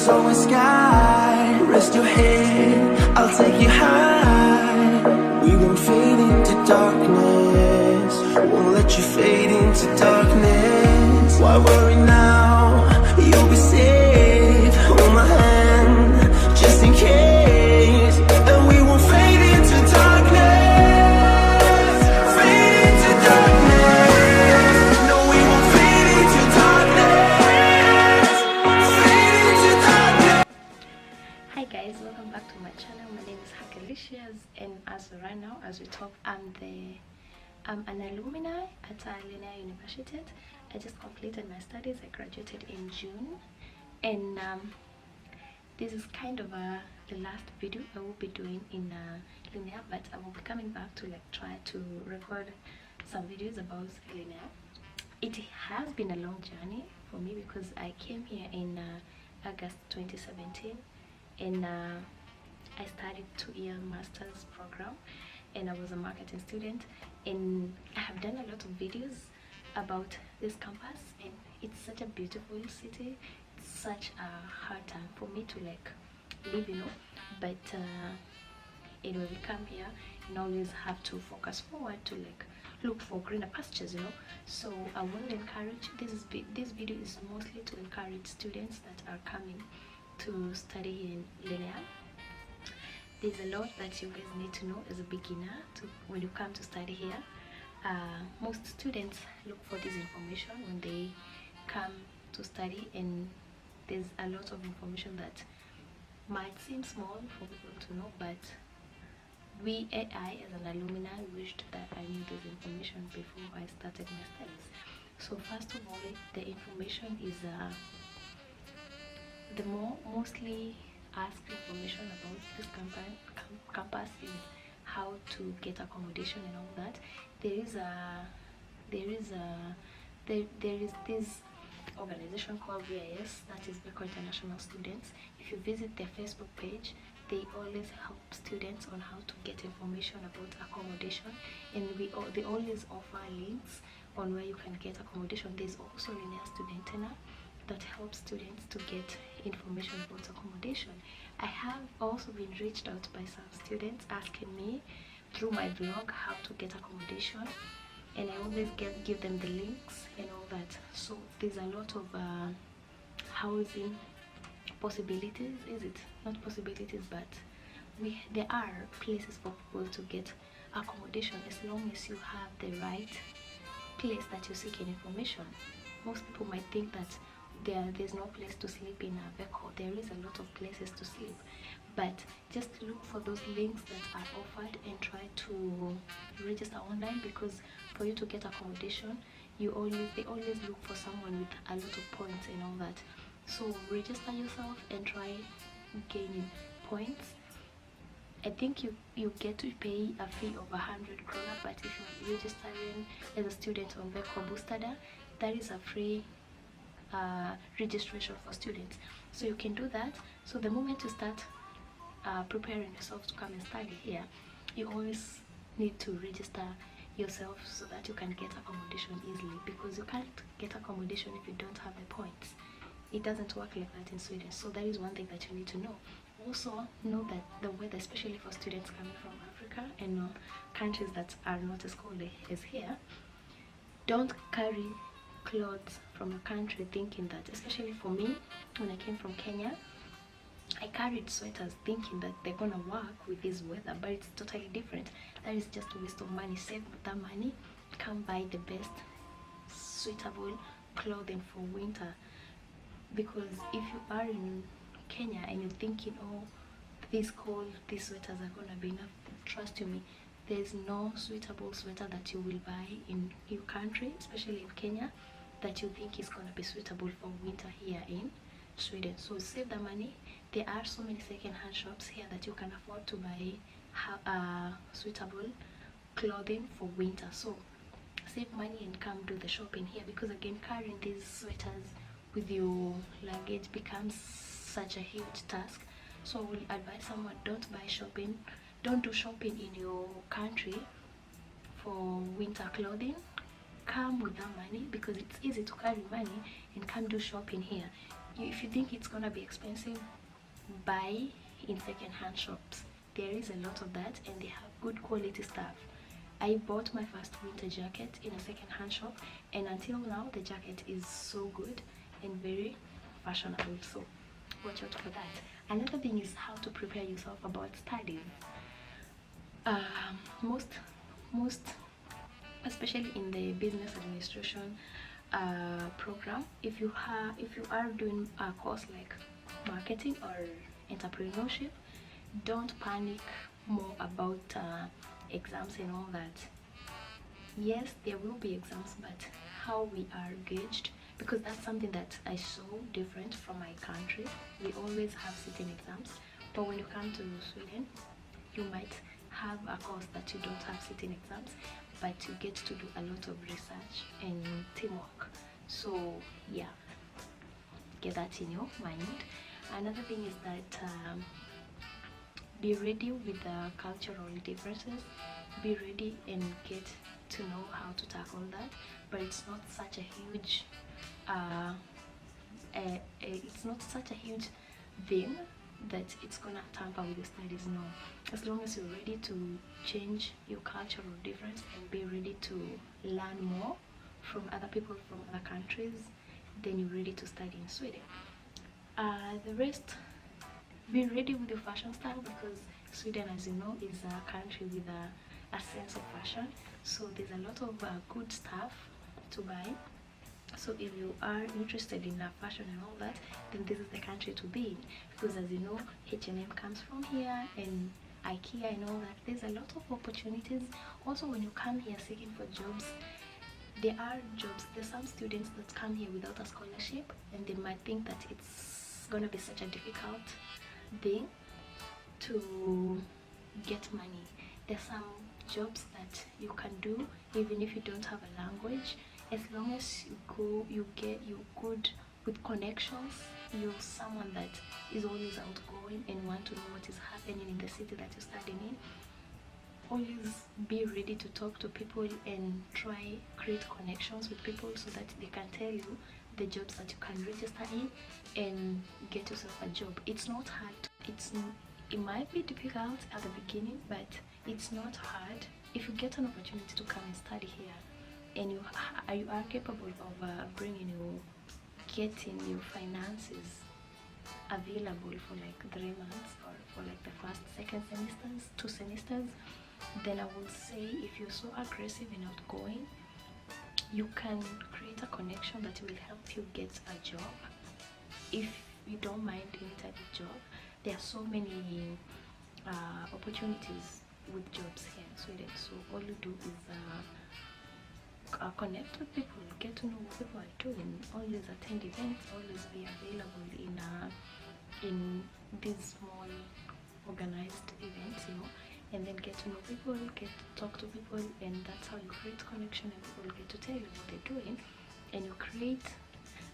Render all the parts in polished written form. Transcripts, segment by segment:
so in sky. Rest your head, I'll take you high. We won't fade into darkness, won't let you fade into darkness. Why worry now? You'll be safe. Hold my hand, just in case. And we won't fade into darkness, fade into darkness. No, we won't fade into darkness, fade into darkness. Hi guys, welcome back to my channel. My name is Hakelicious, and as of right now, as we talk, I'm an alumni at Linnaeus University. I just completed my studies. I graduated in June, and this is kind of the last video I will be doing in Linnaeus, but I will be coming back to try to record some videos about Linnaeus. It has been a long journey for me because I came here in August 2017, and I studied 2-year master's program, and I was a marketing student, and I have done a lot of videos about this campus, and it's such a beautiful city. It's such a hard time for me to live, but anyway, we come here and always have to focus forward to look for greener pastures, so I will encourage this video is mostly to encourage students that are coming to study here in Linnaeus. There's a lot that you guys need to know as a beginner when you come to study here. Most students look for this information when they come to study, and there's a lot of information that might seem small for people to know, but I as an alumni wished that I knew this information before I started my studies. So first of all, the information is the mostly asked information about this campus is how to get accommodation and all that. There is this organization called VIS, that is Beko International Students. If you visit their Facebook page, they always help students on how to get information about accommodation, and they always offer links on where you can get accommodation. There's also Linnaeus Student that helps students to get information about accommodation. I have also been reached out by some students asking me through my blog how to get accommodation, and I always give them the links and all that. So there's a lot of housing possibilities. Is it not possibilities, but there are places for people to get accommodation as long as you have the right place that you're seeking information. Most people might think that there's no place to sleep in Beko. There is a lot of places to sleep, but just look for those links that are offered and try to register online, because for you to get accommodation, they always look for someone with a lot of points and all that. So register yourself and try gaining points. I think you get to pay a fee of 100 krona, but if you're registering as a student on Beko Boostada, that is a free registration for students, so you can do that. So the moment you start preparing yourself to come and study here, you always need to register yourself so that you can get accommodation easily, because you can't get accommodation if you don't have the points. It doesn't work like that in Sweden. So that is one thing that you need to know. Also know that the weather, especially for students coming from Africa and countries that are not as cold as here, don't carry clothes from your country thinking that, especially for me, when I came from Kenya, I carried sweaters thinking that they're gonna work with this weather, but it's totally different. That is just a waste of money. Save that money, come buy the best suitable clothing for winter, because if you are in Kenya and you're thinking, oh, this cold, these sweaters are gonna be enough, trust me, there's no suitable sweater that you will buy in your country, especially in Kenya, that you think is gonna be suitable for winter here in Sweden. So save the money. There are so many second-hand shops here that you can afford to buy suitable clothing for winter. So save money and come do the shopping here, because again, carrying these sweaters with your luggage becomes such a huge task. So I will advise someone, don't do shopping in your country for winter clothing. Come with that money, because it's easy to carry money and come do shopping here. if you think it's gonna be expensive, buy in second-hand shops. There is a lot of that, and they have good quality stuff. I bought my first winter jacket in a second-hand shop, and until now the jacket is so good and very fashionable, so watch out for that. Another thing is how to prepare yourself about studies. Most especially in the business administration program, if you are doing a course like marketing or entrepreneurship, don't panic more about exams and all that. Yes, there will be exams, but how we are gauged, because that's something that I saw different from my country. We always have sitting exams, but when you come to Sweden, you might have a course that you don't have sitting exams, but you get to do a lot of research and teamwork. So yeah, get that in your mind. Another thing is that be ready with the cultural differences. Be ready and get to know how to tackle that, but it's not such a huge it's not such a huge thing that it's gonna tamper with your studies. No, as long as you're ready to change your cultural difference and be ready to learn more from other people from other countries, then you're ready to study in Sweden. The rest, be ready with your fashion style, because Sweden, as you know, is a country with a sense of fashion, so there's a lot of good stuff to buy. So if you are interested in fashion and all that, then this is the country to be in, because as you know, H&M comes from here, and IKEA and all that. There's a lot of opportunities. Also, when you come here seeking for jobs, there are jobs. There's some students that come here without a scholarship, and they might think that it's gonna be such a difficult thing to get money. There's some jobs that you can do even if you don't have a language, as long as you good with connections. You're someone that is always outgoing and want to know what is happening in the city that you're studying in. Always be ready to talk to people and try create connections with people so that they can tell you the jobs that you can register in and get yourself a job. It's not hard. It might be difficult at the beginning, but it's not hard. If you get an opportunity to come and study here, and you are capable of getting your finances available for like 3 months or for like the first, second semesters, 2 semesters, then I will say, if you're so aggressive and outgoing, you can create a connection that will help you get a job. If you don't mind any type of job, there are so many opportunities with jobs here in Sweden. So all you do is connect with people, get to know what people are doing, always attend events, always be available in these small organized events, and then get to know people, get to talk to people, and that's how you create connection, and people get to tell you what they're doing, and you create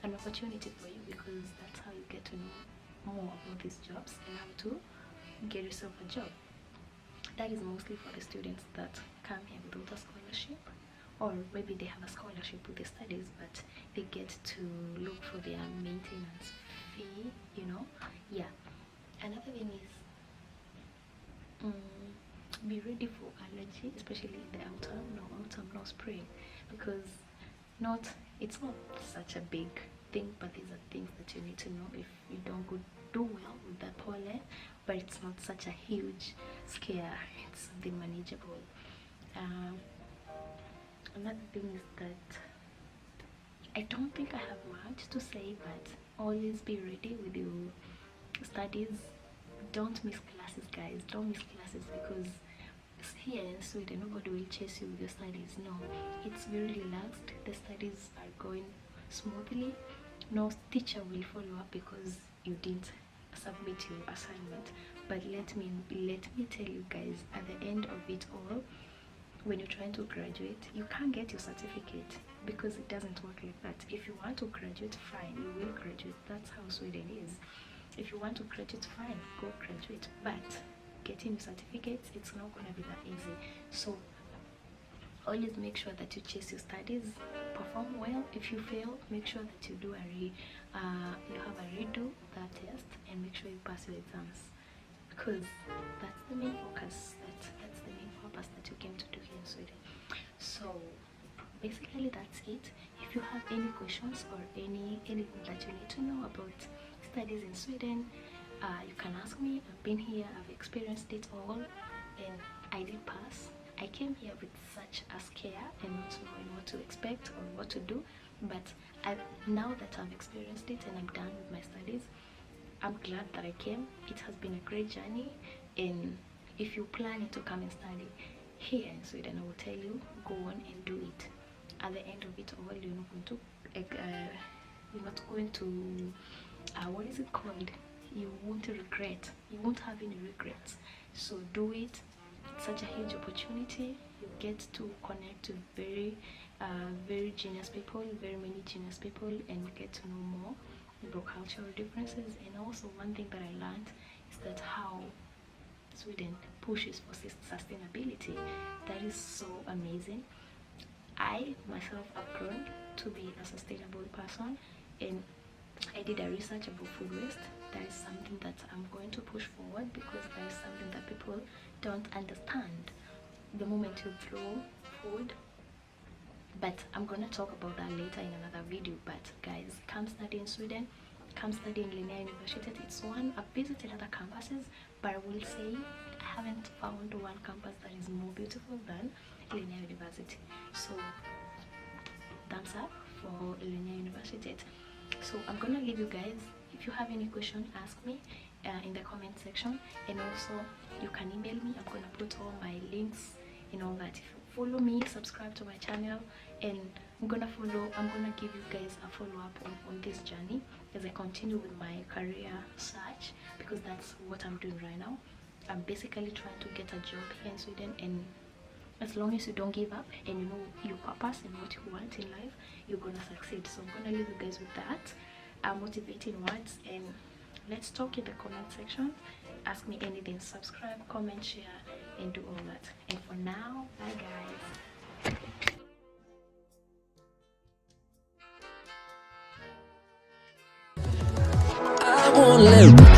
an opportunity for you, because that's how you get to know more about these jobs and how to get yourself a job. That is mostly for the students that come here without a scholarship, or maybe they have a scholarship with their studies, but they get to look for their maintenance fee, Yeah. Another thing is be ready for allergy, especially in the autumn. No spring, because it's not such a big thing, but these are things that you need to know if you don't do well with the pollen. But it's not such a huge scare, it's something manageable. Another thing is that I don't think I have much to say, but always be ready with your studies. Don't miss classes, guys. Don't miss classes, because here in Sweden nobody will chase you with your studies. No, it's very relaxed. The studies are going smoothly. No teacher will follow up because you didn't submit your assignment. But let me tell you guys, at the end of it all, when you're trying to graduate, you can't get your certificate, because it doesn't work like that. If you want to graduate, fine, you will graduate. That's how Sweden is. If you want to graduate, fine, go graduate. But getting your certificates, it's not gonna be that easy. So always make sure that you chase your studies, perform well. If you fail, make sure that you do you have a redo that test, and make sure you pass your exams, because that's the main focus, that's the main purpose that you came to do here in Sweden. So basically that's it. If you have any questions or anything that you need to know about studies in Sweden, you can ask me. I've been here, I've experienced it all, and I did pass. I came here with such a scare and not knowing what to expect or what to do, but now that I've experienced it and I'm done with my studies, I'm glad that I came. It has been a great journey, and if you're planning to come and study here in Sweden, I will tell you, go on and do it. At the end of it all, you're not going to what is it called? You won't regret. You won't have any regrets. So do it. It's such a huge opportunity. You get to connect to very genius people, very many genius people, and you get to know more about cultural differences. And also, one thing that I learned is that how Sweden pushes for sustainability. That is so amazing. I myself have grown to be a sustainable person, and I did a research about food waste. That is something that I'm going to push forward, because that is something that people don't understand the moment you throw food. But I'm gonna talk about that later in another video. But guys, come study in Sweden, come study in Linnaeus University. It's one. I've visited other campuses, but I will say I haven't found one campus that is more beautiful than Linnaeus University. So thumbs up for Linnaeus University. So I'm gonna leave you guys. If you have any question, ask me in the comment section, and also you can email me. I'm gonna put all my links and all that. If you follow me, subscribe to my channel, and I'm gonna give you guys a follow-up on this journey as I continue with my career search, because that's what I'm doing right now. I'm basically trying to get a job here in Sweden, and as long as you don't give up and you know your purpose and what you want in life, you're gonna succeed. So I'm gonna leave you guys with that motivating words, and let's talk in the comment section. Ask me anything, subscribe, comment, share, and do all that. And for now, bye guys. I won't let